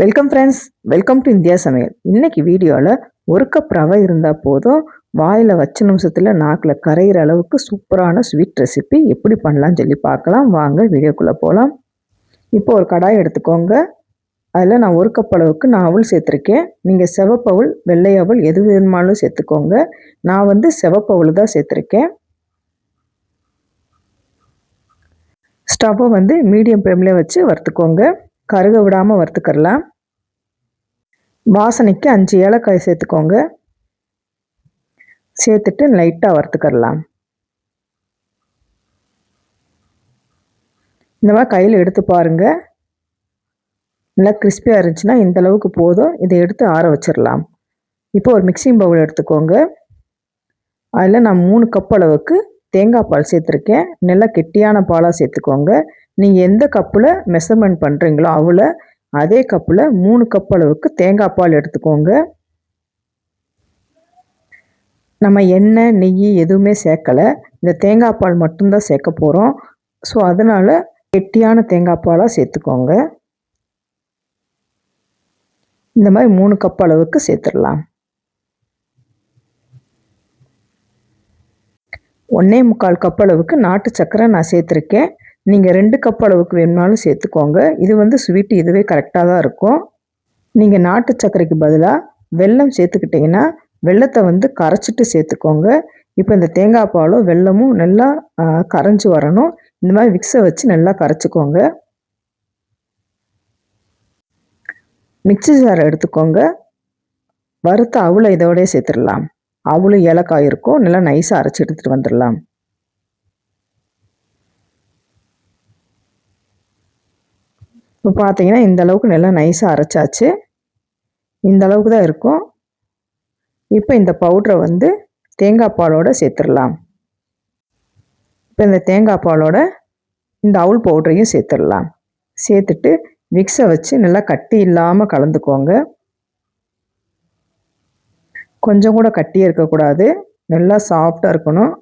Welcome friends, welcome to India சமையல். இன்னைக்கு வீடியோவில் ஒரு கப் ரவை இருந்தால் போதும், வாயில் வச்ச நிமிஷத்தில் நாக்கில் கரையிற அளவுக்கு சூப்பரான ஸ்வீட் ரெசிபி எப்படி பண்ணலாம்னு சொல்லி பார்க்கலாம். வாங்க வீடியோக்குள்ளே போகலாம். இப்போ ஒரு கடாய் எடுத்துக்கோங்க. அதில் நான் ஒரு கப் அளவுக்கு நான் அவல் சேர்த்துருக்கேன். நீங்கள் சிவப்பவுல், வெள்ளை அவல் எது வேணுமாலும் சேர்த்துக்கோங்க. நான் சிவப்பவுல் தான் சேர்த்துருக்கேன். ஸ்டவ்வை மீடியம் ஃப்ளேம்லேயே வச்சு வறுத்துக்கோங்க. கருக விடாமல் வறுத்துக்கிறலாம். வாசனைக்கு 5 ஏலக்காய் சேர்த்துக்கோங்க. சேர்த்துட்டு லைட்டாக வறுத்துக்கிறலாம். இந்த மாதிரி கையில் எடுத்து பாருங்கள். நல்லா கிறிஸ்பியாக இருந்துச்சுன்னா இந்த அளவுக்கு போதும். இதை எடுத்து ஆற வச்சிடலாம். இப்போ ஒரு மிக்சிங் பவுல் எடுத்துக்கோங்க. அதில் நான் 3 கப் அளவுக்கு தேங்காய் பால் சேர்த்துருக்கேன். நல்லா கெட்டியான பாலாக சேர்த்துக்கோங்க. நீங்கள் எந்த கப்பில் மெஷர்மெண்ட் பண்ணுறீங்களோ அவளை அதே கப்பில் 3 கப் அளவுக்கு தேங்காய் பால் எடுத்துக்கோங்க. நம்ம எண்ணெய், நெய் எதுவுமே சேர்க்கலை. இந்த தேங்காய் பால் மட்டும்தான் சேர்க்க போகிறோம். ஸோ அதனால் கெட்டியான தேங்காய் பாலாக சேர்த்துக்கோங்க. இந்த மாதிரி 3 கப் அளவுக்கு சேர்த்துடலாம். 1.25 கப் அளவுக்கு நாட்டு சர்க்கரை நான் சேர்த்துருக்கேன். நீங்கள் 2 கப் அளவுக்கு வேணுனாலும் சேர்த்துக்கோங்க. இது ஸ்வீட்டு இதுவே கரெக்டாக தான் இருக்கும். நீங்கள் நாட்டு சர்க்கரைக்கு பதிலாக வெல்லம் சேர்த்துக்கிட்டிங்கன்னா வெல்லத்தை கரைச்சிட்டு சேர்த்துக்கோங்க. இப்போ இந்த தேங்காய் பாலும் வெல்லமும் நல்லா கரைஞ்சி வரணும். இந்த மாதிரி விக்ஸை வச்சு நல்லா கரைச்சிக்கோங்க. மிக்ஸி ஜார் எடுத்துக்கோங்க. வறுத்த அவலை இதோடய சேர்த்துடலாம். அவளும் ஏலக்காய் இருக்கும். நல்லா நைஸாக அரைச்சி எடுத்துகிட்டு வந்துடலாம். இப்போ பார்த்தீங்கன்னா இந்த அளவுக்கு நல்லா நைஸாக அரைச்சாச்சு. இந்த அளவுக்கு தான் இருக்கும். இப்போ இந்த பவுட்ரை தேங்காய் பாலோடு சேர்த்துடலாம். இப்போ இந்த தேங்காய் பாலோட இந்த அவுல் பவுடரையும் சேர்த்துடலாம். சேர்த்துட்டு மிக்ஸை வச்சு நல்லா கட்டி இல்லாமல் கலந்துக்கோங்க. கொஞ்சம் கூட கட்டியே இருக்கக்கூடாது. நல்லா சாஃப்டாக இருக்கணும்.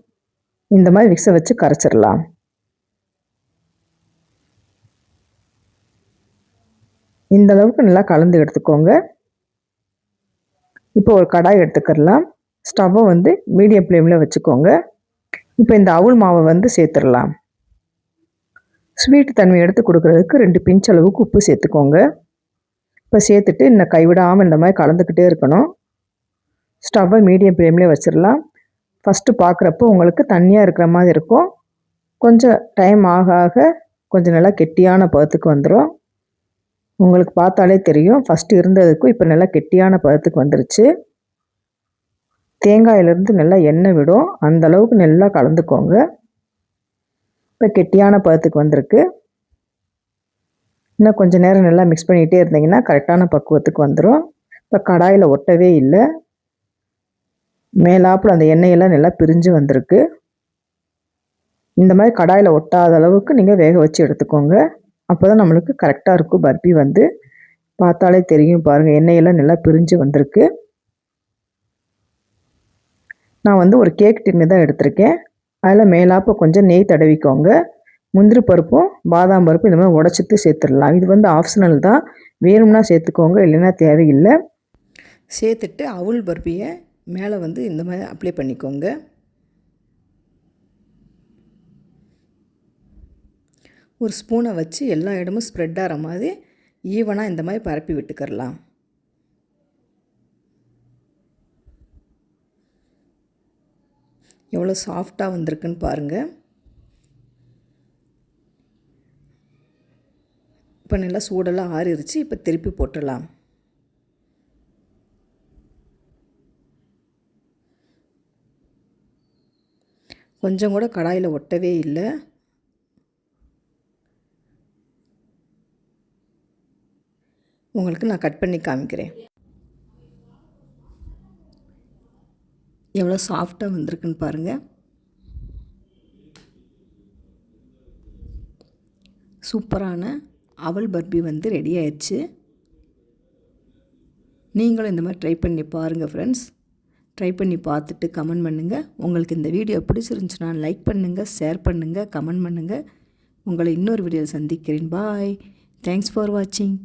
இந்த மாதிரி மிக்ஸை வச்சு கரைச்சிடலாம். இந்த அளவுக்கு நல்லா கலந்து எடுத்துக்கோங்க. இப்போ ஒரு கடாய் எடுத்துக்கலாம். ஸ்டவ்வை மீடியம் ஃப்ளேமில் வச்சுக்கோங்க. இப்போ இந்த அவுல் மாவை சேர்த்துடலாம். ஸ்வீட் தன்மை எடுத்து கொடுக்குறதுக்கு 2 பிஞ்ச் அளவுக்கு உப்பு சேர்த்துக்கோங்க. இப்போ சேர்த்துட்டு இன்னும் கைவிடாமல் இந்த மாதிரி கலந்துக்கிட்டே இருக்கணும். ஸ்டவ்வை மீடியம் ஃப்ளேம்லேயே வச்சிடலாம். ஃபஸ்ட்டு பார்க்குறப்போ உங்களுக்கு தண்ணியாக இருக்கிற மாதிரி இருக்கும். கொஞ்சம் டைம் ஆக ஆக கொஞ்சம் நல்லா கெட்டியான பதத்துக்கு வந்துடும். உங்களுக்கு பார்த்தாலே தெரியும். ஃபஸ்ட்டு இருந்ததுக்கும் இப்போ நல்லா கெட்டியான பதத்துக்கு வந்துருச்சு. தேங்காயிலேருந்து நல்லா எண்ணெய் விடும். அந்த அளவுக்கு நல்லா கலந்துக்கோங்க. இப்போ கெட்டியான பதத்துக்கு வந்திருக்கு. இன்னும் கொஞ்சம் நேரம் நல்லா மிக்ஸ் பண்ணிகிட்டே இருந்தீங்கன்னா கரெக்டான பக்குவத்துக்கு வந்துடும். இப்போ கடாயில் ஒட்டவே இல்லை. மேலாப்பில் அந்த எண்ணெயெல்லாம் நல்லா பிரிஞ்சு வந்திருக்கு. இந்த மாதிரி கடாயில் ஒட்டாத அளவுக்கு நீங்கள் வேக வச்சு எடுத்துக்கோங்க. அப்போ தான் நம்மளுக்கு கரெக்டாக இருக்கும். பர்பி பார்த்தாலே தெரியும் பாருங்கள். எண்ணெயெல்லாம் நல்லா பிரிஞ்சு வந்திருக்கு. நான் ஒரு கேக் டின்னு தான் எடுத்திருக்கேன். அதில் மேலாப்போ கொஞ்சம் நெய் தடவிக்கோங்க. முந்திரி பருப்பும் பாதாம் பருப்பும் இந்த மாதிரி உடச்சிட்டு சேர்த்துடலாம். இது ஆப்ஷனல் தான். வேணும்னா சேர்த்துக்கோங்க, இல்லைன்னா தேவையில்லை. சேர்த்துட்டு அவுல் பர்பியை மேலே இந்த மாதிரி அப்ளை பண்ணிக்கோங்க. ஒரு ஸ்பூனை வச்சு எல்லா இடமும் ஸ்ப்ரெட் ஆகிற மாதிரி ஈவனாக இந்த மாதிரி பரப்பி விட்டுக்கிறலாம். எவ்வளோ சாஃப்டாக வந்திருக்குன்னு பாருங்கள். இப்போ நல்லா சூடெல்லாம் ஆறிடுச்சு. இப்போ திருப்பி போட்டுடலாம். கொஞ்சம் கூட கடாயில் ஒட்டவே இல்லை. உங்களுக்கு நான் கட் பண்ணி காமிக்கிறேன். எவ்வளோ சாஃப்டாக வந்திருக்குன்னு பாருங்கள். சூப்பரான அவல் பர்பி ரெடி ஆயிடுச்சு. நீங்களும் இந்த மாதிரி ட்ரை பண்ணி பாருங்கள் ஃப்ரெண்ட்ஸ். ட்ரை பண்ணி பார்த்துட்டு கமெண்ட் பண்ணுங்கள். உங்களுக்கு இந்த வீடியோ பிடிச்சிருந்துச்சுன்னா லைக் பண்ணுங்கள், ஷேர் பண்ணுங்கள், கமெண்ட் பண்ணுங்கள். உங்களை இன்னொரு வீடியோவில் சந்திக்கிறேன். பாய். தேங்க்ஸ் ஃபார் வாட்சிங்.